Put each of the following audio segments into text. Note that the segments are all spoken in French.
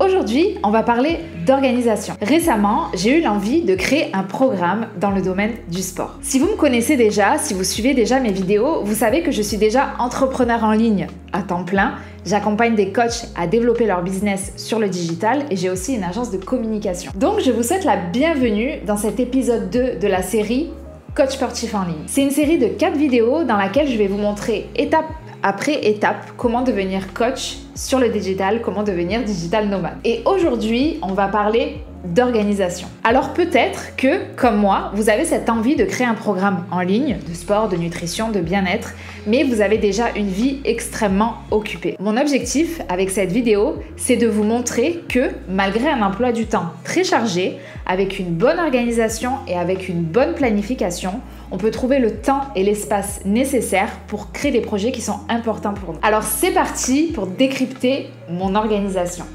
aujourd'hui, on va parler d'organisation. Récemment, j'ai eu l'envie de créer un programme dans le domaine du sport. Si vous me connaissez déjà, si vous suivez déjà mes vidéos, vous savez que je suis déjà entrepreneur en ligne à temps plein. J'accompagne des coachs à développer leur business sur le digital et j'ai aussi une agence de communication. Donc, je vous souhaite la bienvenue dans cet épisode 2 de la série Coach sportif en ligne. C'est une série de 4 vidéos dans laquelle je vais vous montrer étape après étape comment devenir coach sur le digital, comment devenir digital nomade. Et aujourd'hui, on va parler d'organisation. Alors peut-être que, comme moi, vous avez cette envie de créer un programme en ligne de sport, de nutrition, de bien-être, mais vous avez déjà une vie extrêmement occupée. Mon objectif avec cette vidéo, c'est de vous montrer que malgré un emploi du temps très chargé, avec une bonne organisation et avec une bonne planification, on peut trouver le temps et l'espace nécessaires pour créer des projets qui sont importants pour nous. Alors c'est parti pour décrypter mon organisation.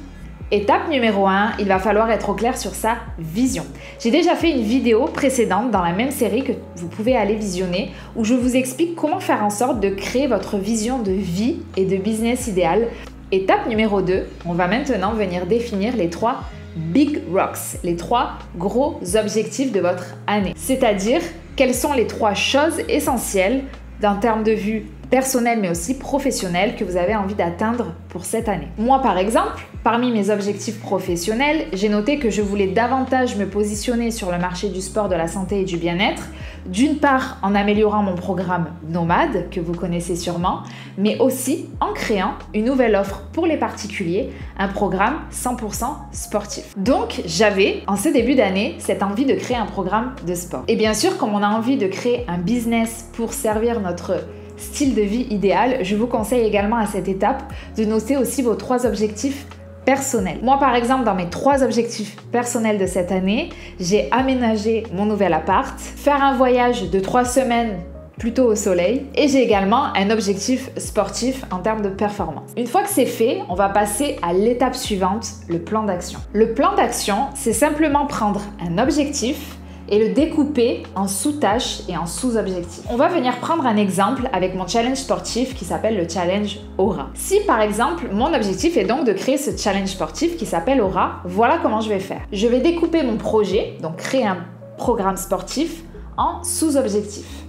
Étape numéro 1, il va falloir être au clair sur sa vision. J'ai déjà fait une vidéo précédente dans la même série que vous pouvez aller visionner où je vous explique comment faire en sorte de créer votre vision de vie et de business idéal. Étape numéro 2, on va maintenant venir définir les 3 Big Rocks, les 3 gros objectifs de votre année. C'est-à-dire, quelles sont les 3 choses essentielles d'un terme de vue personnel mais aussi professionnel que vous avez envie d'atteindre pour cette année. Moi par exemple, parmi mes objectifs professionnels, j'ai noté que je voulais davantage me positionner sur le marché du sport, de la santé et du bien-être, d'une part en améliorant mon programme Nomade, que vous connaissez sûrement, mais aussi en créant une nouvelle offre pour les particuliers, un programme 100% sportif. Donc j'avais, en ce début d'année, cette envie de créer un programme de sport. Et bien sûr, comme on a envie de créer un business pour servir notre style de vie idéal, je vous conseille également à cette étape de noter aussi vos 3 objectifs personnels. Moi par exemple, dans mes 3 objectifs personnels de cette année, j'ai aménagé mon nouvel appart, faire un voyage de 3 semaines plutôt au soleil et j'ai également un objectif sportif en termes de performance. Une fois que c'est fait, on va passer à l'étape suivante, le plan d'action. Le plan d'action, c'est simplement prendre un objectif et le découper en sous-tâches et en sous-objectifs. On va venir prendre un exemple avec mon challenge sportif qui s'appelle le challenge Aura. Si par exemple, mon objectif est donc de créer ce challenge sportif qui s'appelle Aura, voilà comment je vais faire. Je vais découper mon projet, donc créer un programme sportif, en sous-objectifs.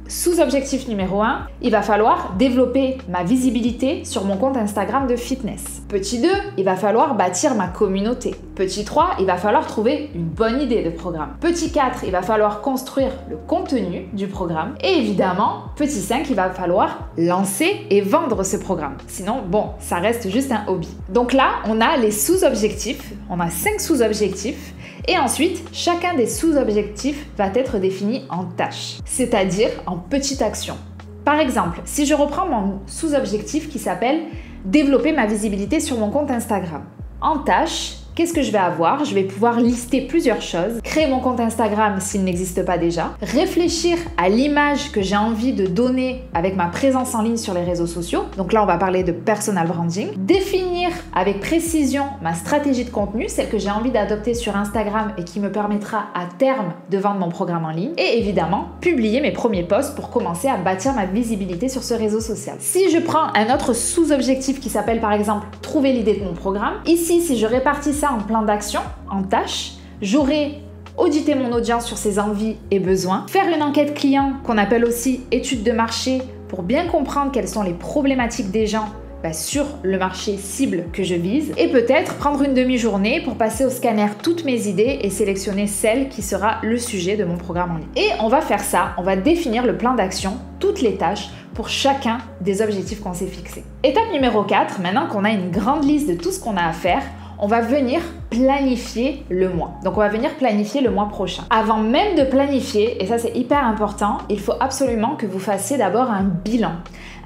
Sous-objectif numéro 1, il va falloir développer ma visibilité sur mon compte Instagram de fitness. Petit 2, il va falloir bâtir ma communauté. Petit 3, il va falloir trouver une bonne idée de programme. Petit 4, il va falloir construire le contenu du programme. Et évidemment, petit 5, il va falloir lancer et vendre ce programme. Sinon, bon, ça reste juste un hobby. Donc là, on a les sous-objectifs. On a 5 sous-objectifs. Et ensuite, chacun des sous-objectifs va être défini en tâches, c'est-à-dire en petites actions. Par exemple, si je reprends mon sous-objectif qui s'appelle « Développer ma visibilité sur mon compte Instagram ». En tâches, qu'est-ce que je vais avoir? Je vais pouvoir lister plusieurs choses, créer mon compte Instagram s'il n'existe pas déjà, réfléchir à l'image que j'ai envie de donner avec ma présence en ligne sur les réseaux sociaux. Donc là, on va parler de personal branding. Définir avec précision ma stratégie de contenu, celle que j'ai envie d'adopter sur Instagram et qui me permettra à terme de vendre mon programme en ligne. Et évidemment, publier mes premiers posts pour commencer à bâtir ma visibilité sur ce réseau social. Si je prends un autre sous-objectif qui s'appelle par exemple « Trouver l'idée de mon programme », ici, si je répartis ça en plan d'action, en tâches, j'aurai audité mon audience sur ses envies et besoins, faire une enquête client qu'on appelle aussi étude de marché pour bien comprendre quelles sont les problématiques des gens sur le marché cible que je vise et peut-être prendre une demi-journée pour passer au scanner toutes mes idées et sélectionner celle qui sera le sujet de mon programme en ligne. Et on va faire ça, on va définir le plan d'action, toutes les tâches pour chacun des objectifs qu'on s'est fixés. Étape numéro 4, maintenant qu'on a une grande liste de tout ce qu'on a à faire, on va venir planifier le mois. Donc on va venir planifier le mois prochain. Avant même de planifier, et ça c'est hyper important, il faut absolument que vous fassiez d'abord un bilan.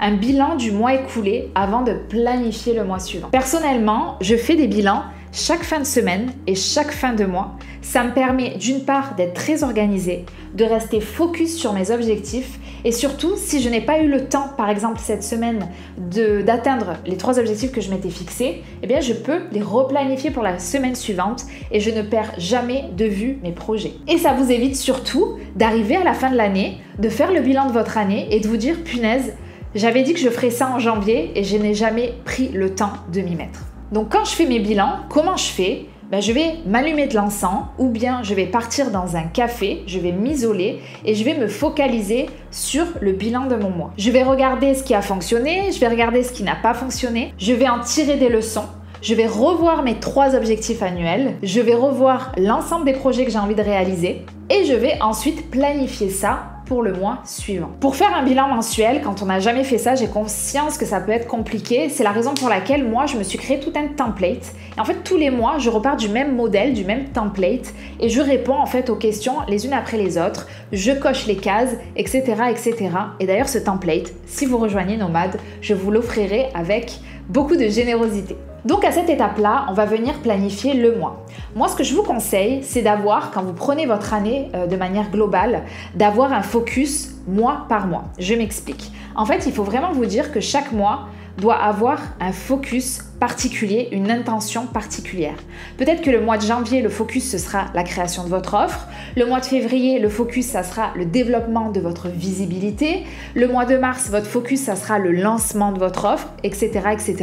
Un bilan du mois écoulé avant de planifier le mois suivant. Personnellement, je fais des bilans chaque fin de semaine et chaque fin de mois. Ça me permet d'une part d'être très organisée, de rester focus sur mes objectifs et surtout si je n'ai pas eu le temps, par exemple cette semaine, d'atteindre les 3 objectifs que je m'étais fixés, eh bien je peux les replanifier pour la semaine suivante et je ne perds jamais de vue mes projets. Et ça vous évite surtout d'arriver à la fin de l'année, de faire le bilan de votre année et de vous dire punaise, j'avais dit que je ferais ça en janvier et je n'ai jamais pris le temps de m'y mettre. Donc quand je fais mes bilans, comment je fais ? Je vais m'allumer de l'encens ou bien je vais partir dans un café, je vais m'isoler et je vais me focaliser sur le bilan de mon mois. Je vais regarder ce qui a fonctionné, je vais regarder ce qui n'a pas fonctionné, je vais en tirer des leçons. Je vais revoir mes 3 objectifs annuels, je vais revoir l'ensemble des projets que j'ai envie de réaliser et je vais ensuite planifier ça pour le mois suivant. Pour faire un bilan mensuel, quand on n'a jamais fait ça, j'ai conscience que ça peut être compliqué. C'est la raison pour laquelle moi, je me suis créé tout un template. Et en fait, tous les mois, je repars du même modèle, du même template et je réponds en fait aux questions les unes après les autres. Je coche les cases, etc., etc. Et d'ailleurs, ce template, si vous rejoignez Nomade, je vous l'offrirai avec beaucoup de générosité. Donc à cette étape-là, on va venir planifier le mois. Moi, ce que je vous conseille, c'est d'avoir, quand vous prenez votre année de manière globale, d'avoir un focus mois par mois. Je m'explique. En fait, il faut vraiment vous dire que chaque mois doit avoir un focus particulier, une intention particulière. Peut-être que le mois de janvier, le focus, ce sera la création de votre offre. Le mois de février, le focus, ça sera le développement de votre visibilité. Le mois de mars, votre focus, ça sera le lancement de votre offre, etc., etc.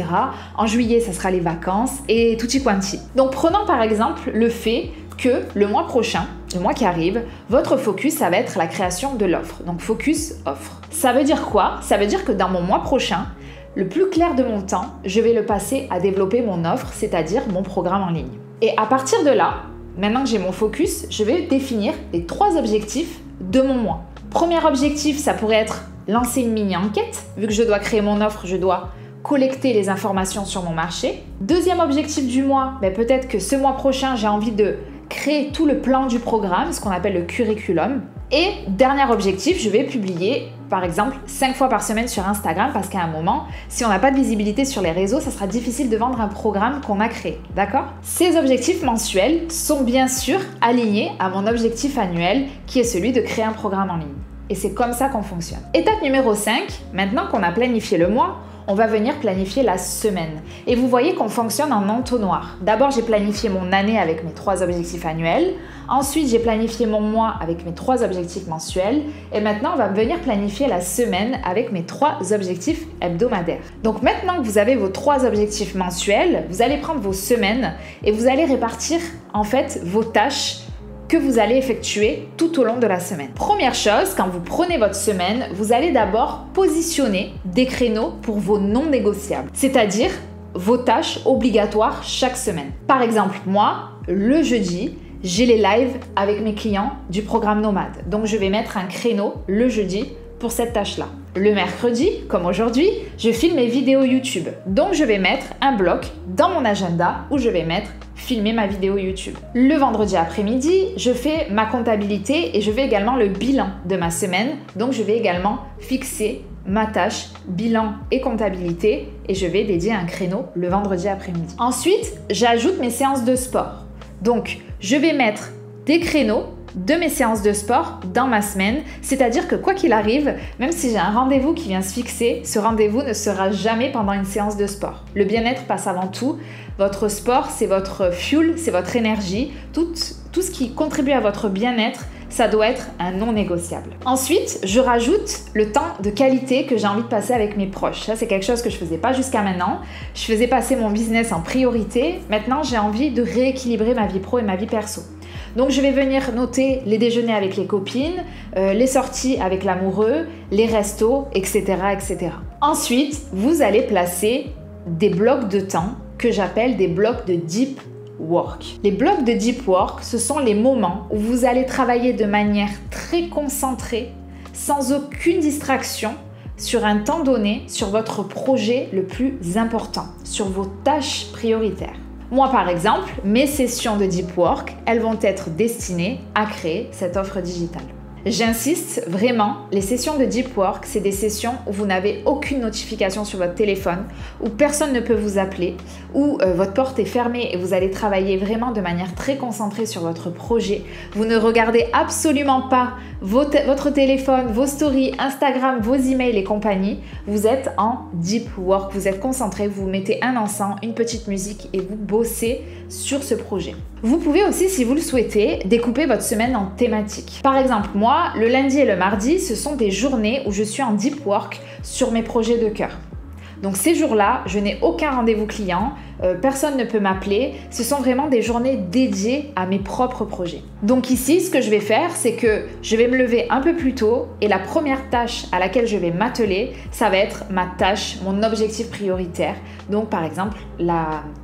En juillet, ça sera les vacances et tutti quanti. Donc, prenons par exemple le fait que le mois prochain, le mois qui arrive, votre focus, ça va être la création de l'offre. Donc, focus offre. Ça veut dire quoi ? Ça veut dire que dans mon mois prochain, le plus clair de mon temps, je vais le passer à développer mon offre, c'est-à-dire mon programme en ligne. Et à partir de là, maintenant que j'ai mon focus, je vais définir les 3 objectifs de mon mois. Premier objectif, ça pourrait être lancer une mini-enquête. Vu que je dois créer mon offre, je dois collecter les informations sur mon marché. Deuxième objectif du mois, peut-être que ce mois prochain, j'ai envie de créer tout le plan du programme, ce qu'on appelle le curriculum. Et dernier objectif, je vais publier par exemple 5 fois par semaine sur Instagram parce qu'à un moment, si on n'a pas de visibilité sur les réseaux, ça sera difficile de vendre un programme qu'on a créé, d'accord ? Ces objectifs mensuels sont bien sûr alignés à mon objectif annuel qui est celui de créer un programme en ligne. Et c'est comme ça qu'on fonctionne. Étape numéro 5, maintenant qu'on a planifié le mois, on va venir planifier la semaine. Et vous voyez qu'on fonctionne en entonnoir. D'abord, j'ai planifié mon année avec mes 3 objectifs annuels. Ensuite, j'ai planifié mon mois avec mes 3 objectifs mensuels. Et maintenant, on va venir planifier la semaine avec mes 3 objectifs hebdomadaires. Donc maintenant que vous avez vos 3 objectifs mensuels, vous allez prendre vos semaines et vous allez répartir en fait vos tâches que vous allez effectuer tout au long de la semaine. Première chose, quand vous prenez votre semaine, vous allez d'abord positionner des créneaux pour vos non négociables, c'est-à-dire vos tâches obligatoires chaque semaine. Par exemple, moi, le jeudi, j'ai les lives avec mes clients du programme Nomade. Donc, je vais mettre un créneau le jeudi pour cette tâche-là. Le mercredi, comme aujourd'hui, je filme mes vidéos YouTube. Donc, je vais mettre un bloc dans mon agenda où je vais mettre filmer ma vidéo YouTube. Le vendredi après-midi, je fais ma comptabilité et je fais également le bilan de ma semaine. Donc, je vais également fixer ma tâche bilan et comptabilité et je vais dédier un créneau le vendredi après-midi. Ensuite, j'ajoute mes séances de sport. Donc, je vais mettre des créneaux de mes séances de sport dans ma semaine, c'est-à-dire que quoi qu'il arrive, même si j'ai un rendez-vous qui vient se fixer, ce rendez-vous ne sera jamais pendant une séance de sport. Le bien-être passe avant tout. Votre sport, c'est votre fuel, c'est votre énergie. Tout ce qui contribue à votre bien-être, ça doit être un non négociable. Ensuite, je rajoute le temps de qualité que j'ai envie de passer avec mes proches. Ça, c'est quelque chose que je faisais pas jusqu'à maintenant. Je faisais passer mon business en priorité. Maintenant, j'ai envie de rééquilibrer ma vie pro et ma vie perso. Donc, je vais venir noter les déjeuners avec les copines, les sorties avec l'amoureux, les restos, etc., etc. Ensuite, vous allez placer des blocs de temps que j'appelle des blocs de deep work. Les blocs de deep work, ce sont les moments où vous allez travailler de manière très concentrée, sans aucune distraction, sur un temps donné, sur votre projet le plus important, sur vos tâches prioritaires. Moi, par exemple, mes sessions de deep work, elles vont être destinées à créer cette offre digitale. J'insiste vraiment, les sessions de deep work, c'est des sessions où vous n'avez aucune notification sur votre téléphone, où personne ne peut vous appeler, où votre porte est fermée et vous allez travailler vraiment de manière très concentrée sur votre projet. Vous ne regardez absolument pas votre téléphone, vos stories, Instagram, vos emails et compagnie. Vous êtes en deep work, vous êtes concentré, vous mettez un encens, une petite musique et vous bossez sur ce projet. Vous pouvez aussi, si vous le souhaitez, découper votre semaine en thématiques. Par exemple, moi, le lundi et le mardi, ce sont des journées où je suis en deep work sur mes projets de cœur. Donc ces jours-là, je n'ai aucun rendez-vous client, personne ne peut m'appeler. Ce sont vraiment des journées dédiées à mes propres projets. Donc ici, ce que je vais faire, c'est que je vais me lever un peu plus tôt et la première tâche à laquelle je vais m'atteler, ça va être ma tâche, mon objectif prioritaire. Donc par exemple,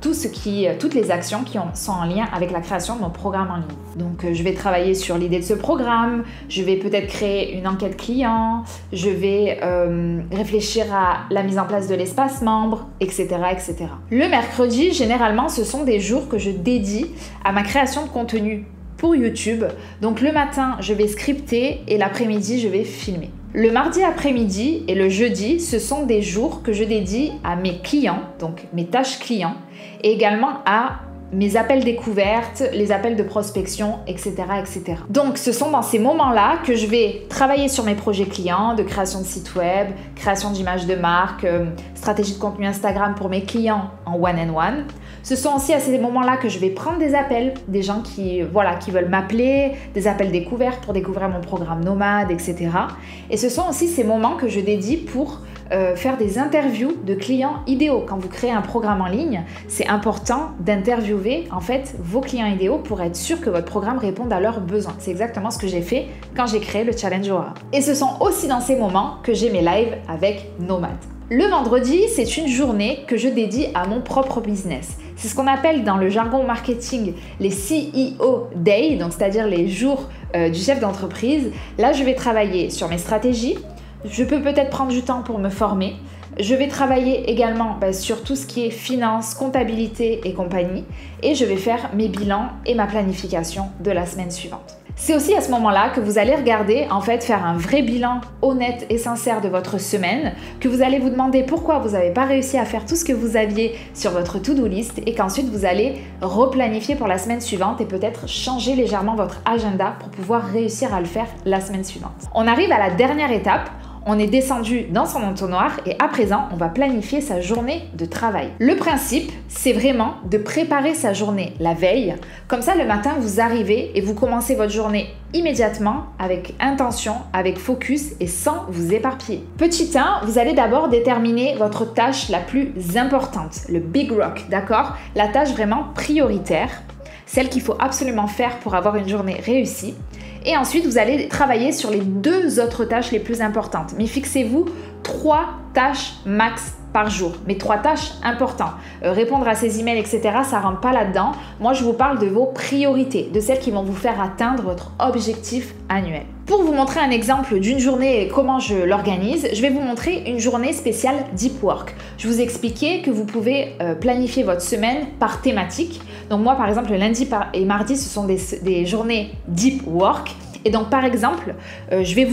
toutes les actions qui sont en lien avec la création de mon programme en ligne. Donc je vais travailler sur l'idée de ce programme, je vais peut-être créer une enquête client, je vais réfléchir à la mise en place de l'espace membre, etc., etc. Le mercredi, généralement, ce sont des jours que je dédie à ma création de contenu pour YouTube. Donc le matin, je vais scripter et l'après-midi, je vais filmer. Le mardi après-midi et le jeudi, ce sont des jours que je dédie à mes clients, donc mes tâches clients, et également à mes appels découvertes, les appels de prospection, etc., etc. Donc, ce sont dans ces moments-là que je vais travailler sur mes projets clients, de création de site web, création d'images de marque, stratégie de contenu Instagram pour mes clients en one-on-one. Ce sont aussi à ces moments-là que je vais prendre des appels, des gens qui veulent m'appeler, des appels découvertes pour découvrir mon programme nomade, etc. Et ce sont aussi ces moments que je dédie pour faire des interviews de clients idéaux. Quand vous créez un programme en ligne, c'est important d'interviewer en fait vos clients idéaux pour être sûr que votre programme réponde à leurs besoins. C'est exactement ce que j'ai fait quand j'ai créé le Challenge Aura. Et ce sont aussi dans ces moments que j'ai mes lives avec Nomade. Le vendredi, c'est une journée que je dédie à mon propre business. C'est ce qu'on appelle dans le jargon marketing les CEO Day, donc c'est-à-dire les jours du chef d'entreprise. Là, je vais travailler sur mes stratégies. Je peux peut-être prendre du temps pour me former. Je vais travailler également sur tout ce qui est finance, comptabilité et compagnie. Et je vais faire mes bilans et ma planification de la semaine suivante. C'est aussi à ce moment-là que vous allez regarder, faire un vrai bilan honnête et sincère de votre semaine, que vous allez vous demander pourquoi vous n'avez pas réussi à faire tout ce que vous aviez sur votre to-do list et qu'ensuite vous allez replanifier pour la semaine suivante et peut-être changer légèrement votre agenda pour pouvoir réussir à le faire la semaine suivante. On arrive à la dernière étape. On est descendu dans son entonnoir et à présent, on va planifier sa journée de travail. Le principe, c'est vraiment de préparer sa journée la veille. Comme ça, le matin, vous arrivez et vous commencez votre journée immédiatement avec intention, avec focus et sans vous éparpiller. Petit 1, vous allez d'abord déterminer votre tâche la plus importante, le big rock, d'accord? La tâche vraiment prioritaire, celle qu'il faut absolument faire pour avoir une journée réussie. Et ensuite, vous allez travailler sur les 2 autres tâches les plus importantes. Mais fixez-vous 3 tâches max par jour, mais 3 tâches importantes. Répondre à ces emails, etc., ça ne rentre pas là-dedans. Moi, je vous parle de vos priorités, de celles qui vont vous faire atteindre votre objectif annuel. Pour vous montrer un exemple d'une journée et comment je l'organise, je vais vous montrer une journée spéciale Deep Work. Je vous expliquais que vous pouvez planifier votre semaine par thématique. Donc moi, par exemple, le lundi et mardi, ce sont des journées Deep Work. Et donc, par exemple, je vais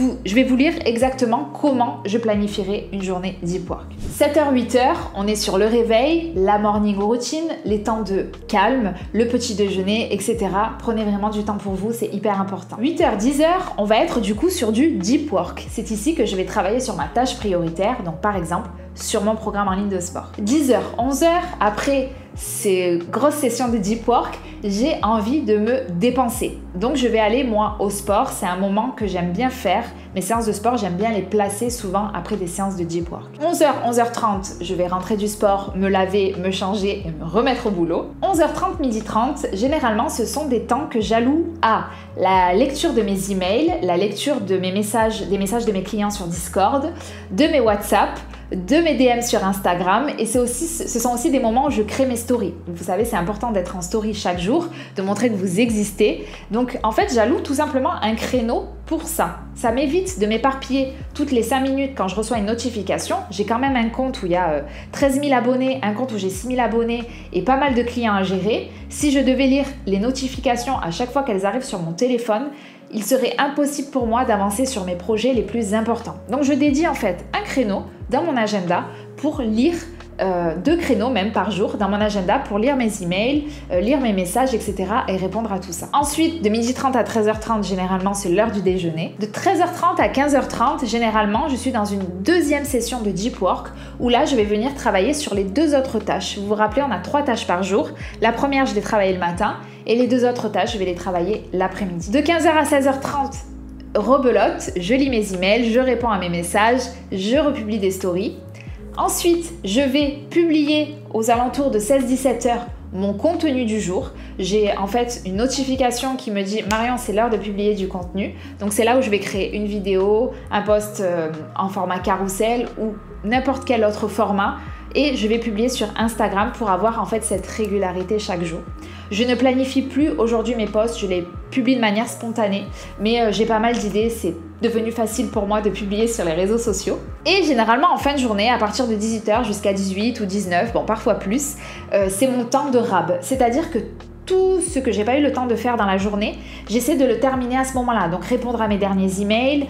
vous lire exactement comment je planifierai une journée Deep Work. 7h, 8h, on est sur le réveil, la morning routine, les temps de calme, le petit déjeuner, etc. Prenez vraiment du temps pour vous, c'est hyper important. 8h, 10h, on va être du coup sur du Deep Work. C'est ici que je vais travailler sur ma tâche prioritaire, donc par exemple, sur mon programme en ligne de sport. 10h, 11h, après ces grosses sessions de Deep Work, j'ai envie de me dépenser. Donc je vais aller moi au sport, c'est un moment que j'aime bien faire. Mes séances de sport, j'aime bien les placer souvent après des séances de Deep Work. 11h, 11h30, je vais rentrer du sport, me laver, me changer et me remettre au boulot. 11h30, 12h30, généralement ce sont des temps que j'alloue à la lecture de mes emails, la lecture de mes messages, des messages de mes clients sur Discord, de mes WhatsApp, de mes DM sur Instagram et ce sont aussi des moments où je crée mes stories. Vous savez, c'est important d'être en story chaque jour, de montrer que vous existez. Donc en fait, j'alloue tout simplement un créneau pour ça. Ça m'évite de m'éparpiller toutes les 5 minutes quand je reçois une notification. J'ai quand même un compte où il y a 13 000 abonnés, un compte où j'ai 6 000 abonnés et pas mal de clients à gérer. Si je devais lire les notifications à chaque fois qu'elles arrivent sur mon téléphone, il serait impossible pour moi d'avancer sur mes projets les plus importants. Donc je dédie en fait un créneau dans mon agenda pour lire 2 créneaux même par jour dans mon agenda pour lire mes emails, lire mes messages, etc. et répondre à tout ça. Ensuite, de 12h30 à 13h30, généralement, c'est l'heure du déjeuner. De 13h30 à 15h30, généralement, je suis dans une 2e session de Deep Work où là, je vais venir travailler sur les 2 autres tâches. Vous vous rappelez, on a 3 tâches par jour. La première, je vais travailler le matin et les 2 autres tâches, je vais les travailler l'après-midi. De 15h à 16h30, rebelote, je lis mes emails, je réponds à mes messages, je republie des stories. Ensuite, je vais publier aux alentours de 16-17 heures mon contenu du jour. J'ai en fait une notification qui me dit « Marion, c'est l'heure de publier du contenu ». Donc c'est là où je vais créer une vidéo, un post en format carrousel ou n'importe quel autre format et je vais publier sur Instagram pour avoir en fait cette régularité chaque jour. Je ne planifie plus aujourd'hui mes posts, je les publie de manière spontanée, mais j'ai pas mal d'idées, c'est devenu facile pour moi de publier sur les réseaux sociaux. Et généralement en fin de journée, à partir de 18h jusqu'à 18 ou 19, bon parfois plus, c'est mon temps de rab, c'est-à-dire que tout ce que j'ai pas eu le temps de faire dans la journée, j'essaie de le terminer à ce moment-là. Donc répondre à mes derniers emails,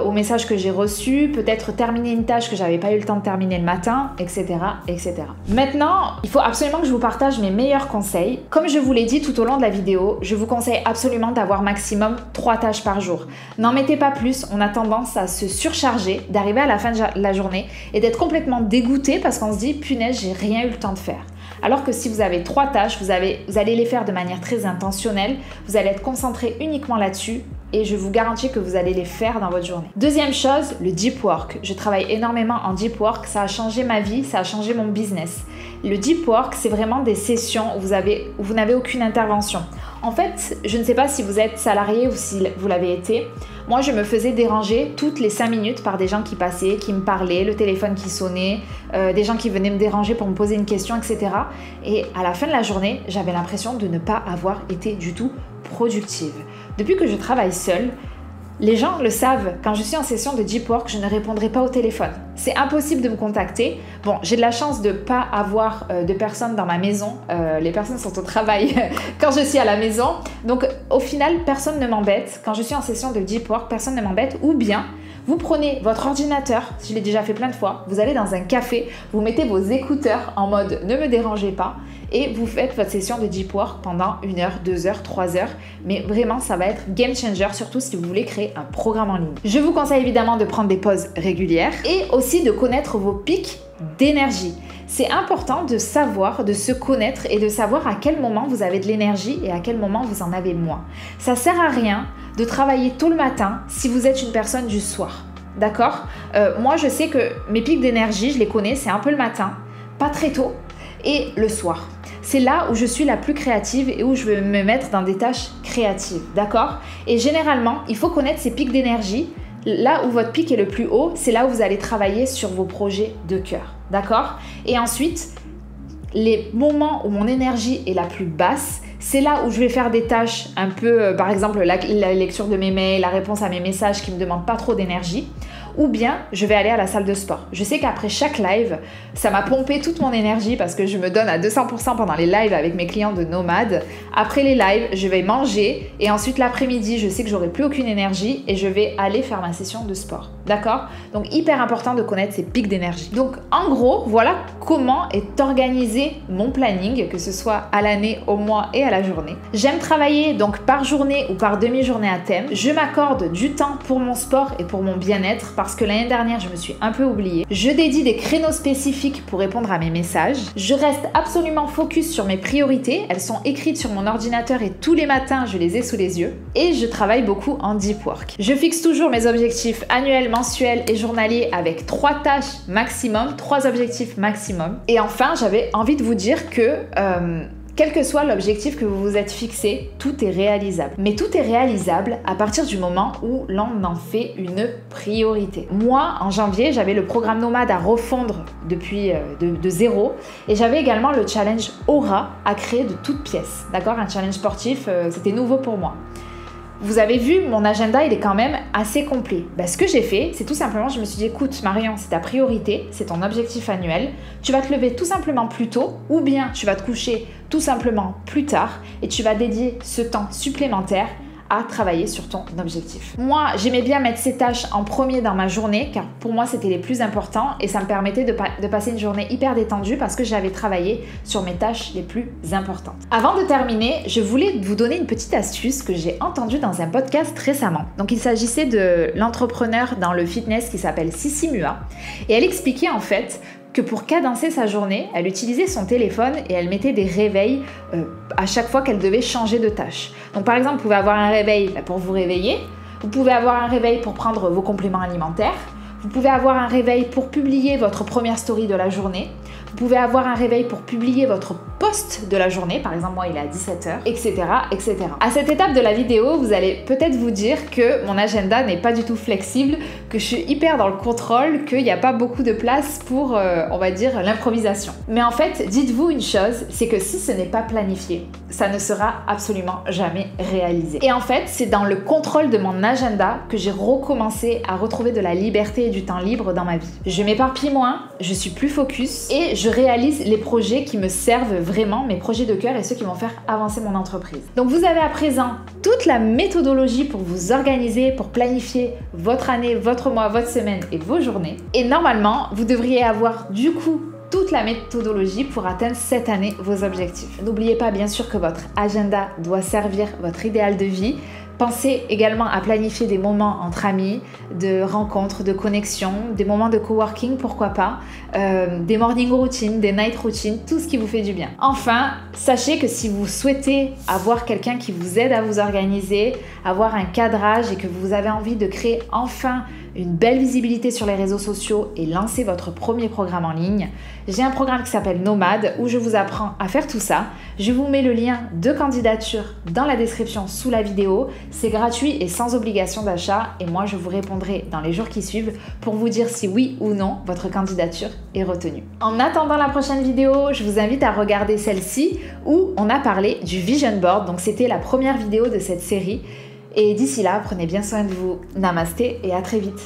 aux messages que j'ai reçus, peut-être terminer une tâche que j'avais pas eu le temps de terminer le matin, etc., etc. Maintenant, il faut absolument que je vous partage mes meilleurs conseils. Comme je vous l'ai dit tout au long de la vidéo, je vous conseille absolument d'avoir maximum 3 tâches par jour. N'en mettez pas plus, on a tendance à se surcharger, d'arriver à la fin de la journée et d'être complètement dégoûté parce qu'on se dit « punaise, j'ai rien eu le temps de faire ». Alors que si vous avez 3 tâches, vous allez les faire de manière très intentionnelle, vous allez être concentré uniquement là-dessus et je vous garantis que vous allez les faire dans votre journée. Deuxième chose, le deep work. Je travaille énormément en deep work, ça a changé ma vie, ça a changé mon business. Le deep work, c'est vraiment des sessions où vous n'avez aucune intervention. En fait, je ne sais pas si vous êtes salarié ou si vous l'avez été. Moi, je me faisais déranger toutes les 5 minutes par des gens qui passaient, qui me parlaient, le téléphone qui sonnait, des gens qui venaient me déranger pour me poser une question, etc. Et à la fin de la journée, j'avais l'impression de ne pas avoir été du tout productive. Depuis que je travaille seule, les gens le savent, quand je suis en session de deep work, je ne répondrai pas au téléphone. C'est impossible de me contacter. Bon, j'ai de la chance de ne pas avoir de personnes dans ma maison. Les personnes sont au travail quand je suis à la maison. Donc, au final, personne ne m'embête. Quand je suis en session de deep work, personne ne m'embête. Ou bien, vous prenez votre ordinateur, je l'ai déjà fait plein de fois, vous allez dans un café, vous mettez vos écouteurs en mode « ne me dérangez pas » et vous faites votre session de deep work pendant 1 heure, 2 heures, 3 heures. Mais vraiment, ça va être game changer, surtout si vous voulez créer un programme en ligne. Je vous conseille évidemment de prendre des pauses régulières et aussi de connaître vos pics d'énergie. C'est important de savoir, de se connaître et de savoir à quel moment vous avez de l'énergie et à quel moment vous en avez moins. Ça sert à rien de travailler tôt le matin si vous êtes une personne du soir. D'accord ? Moi, je sais que mes pics d'énergie, je les connais, c'est un peu le matin, pas très tôt, et le soir. C'est là où je suis la plus créative et où je vais me mettre dans des tâches créatives. D'accord ? Et généralement, il faut connaître ces pics d'énergie. Là où votre pic est le plus haut, c'est là où vous allez travailler sur vos projets de cœur. D'accord ? Et ensuite, les moments où mon énergie est la plus basse, c'est là où je vais faire des tâches un peu, par exemple la lecture de mes mails, la réponse à mes messages qui ne me demandent pas trop d'énergie. Ou bien, je vais aller à la salle de sport. Je sais qu'après chaque live, ça m'a pompé toute mon énergie parce que je me donne à 200% pendant les lives avec mes clients de nomades. Après les lives, je vais manger et ensuite l'après-midi, je sais que j'aurai plus aucune énergie et je vais aller faire ma session de sport. D'accord ? Donc, hyper important de connaître ces pics d'énergie. Donc, en gros, voilà comment est organisé mon planning, que ce soit à l'année, au mois et à la journée. J'aime travailler donc par journée ou par demi-journée à thème. Je m'accorde du temps pour mon sport et pour mon bien-être parce que l'année dernière, je me suis un peu oubliée. Je dédie des créneaux spécifiques pour répondre à mes messages. Je reste absolument focus sur mes priorités. Elles sont écrites sur mon ordinateur et tous les matins, je les ai sous les yeux. Et je travaille beaucoup en deep work. Je fixe toujours mes objectifs annuels, mensuels et journaliers avec 3 tâches maximum, 3 objectifs maximum. Et enfin, j'avais envie de vous dire que quel que soit l'objectif que vous vous êtes fixé, tout est réalisable. Mais tout est réalisable à partir du moment où l'on en fait une priorité. Moi, en janvier, j'avais le programme Nomade à refondre depuis de zéro et j'avais également le challenge Aura à créer de toutes pièces. D'accord ? Un challenge sportif, c'était nouveau pour moi. Vous avez vu, mon agenda, il est quand même assez complet. Ce que j'ai fait, c'est tout simplement, je me suis dit, écoute Marion, c'est ta priorité, c'est ton objectif annuel. Tu vas te lever tout simplement plus tôt ou bien tu vas te coucher tout simplement plus tard et tu vas dédier ce temps supplémentaire à travailler sur ton objectif. Moi, j'aimais bien mettre ces tâches en premier dans ma journée car pour moi, c'était les plus importants et ça me permettait de passer une journée hyper détendue parce que j'avais travaillé sur mes tâches les plus importantes. Avant de terminer, je voulais vous donner une petite astuce que j'ai entendue dans un podcast récemment. Donc, il s'agissait de l'entrepreneur dans le fitness qui s'appelle Sissi Mua et elle expliquait en fait que pour cadencer sa journée, elle utilisait son téléphone et elle mettait des réveils à chaque fois qu'elle devait changer de tâche. Donc par exemple, vous pouvez avoir un réveil pour vous réveiller, vous pouvez avoir un réveil pour prendre vos compléments alimentaires, Vous pouvez avoir un réveil pour publier votre première story de la journée. Vous pouvez avoir un réveil pour publier votre post de la journée, par exemple moi il est à 17h, etc., etc. À cette étape de la vidéo, vous allez peut-être vous dire que mon agenda n'est pas du tout flexible, que je suis hyper dans le contrôle, qu'il n'y a pas beaucoup de place pour, on va dire, l'improvisation. Mais en fait, dites-vous une chose, c'est que si ce n'est pas planifié, ça ne sera absolument jamais réalisé. Et en fait, c'est dans le contrôle de mon agenda que j'ai recommencé à retrouver de la liberté et du temps libre dans ma vie. Je m'éparpille moins, je suis plus focus et je réalise les projets qui me servent vraiment, mes projets de cœur et ceux qui vont faire avancer mon entreprise. Donc vous avez à présent toute la méthodologie pour vous organiser, pour planifier votre année, votre mois, votre semaine et vos journées. Et normalement, vous devriez avoir du coup toute la méthodologie pour atteindre cette année vos objectifs. N'oubliez pas bien sûr que votre agenda doit servir votre idéal de vie. Pensez également à planifier des moments entre amis, de rencontres, de connexions, des moments de coworking, pourquoi pas, des morning routines, des night routines, tout ce qui vous fait du bien. Enfin, sachez que si vous souhaitez avoir quelqu'un qui vous aide à vous organiser, avoir un cadrage et que vous avez envie de créer enfin une belle visibilité sur les réseaux sociaux et lancer votre premier programme en ligne, j'ai un programme qui s'appelle Nomade où je vous apprends à faire tout ça. Je vous mets le lien de candidature dans la description sous la vidéo. C'est gratuit et sans obligation d'achat et moi je vous répondrai dans les jours qui suivent pour vous dire si oui ou non votre candidature est retenue. En attendant la prochaine vidéo, je vous invite à regarder celle-ci où on a parlé du Vision Board. Donc c'était la première vidéo de cette série. Et d'ici là, prenez bien soin de vous. Namasté et à très vite.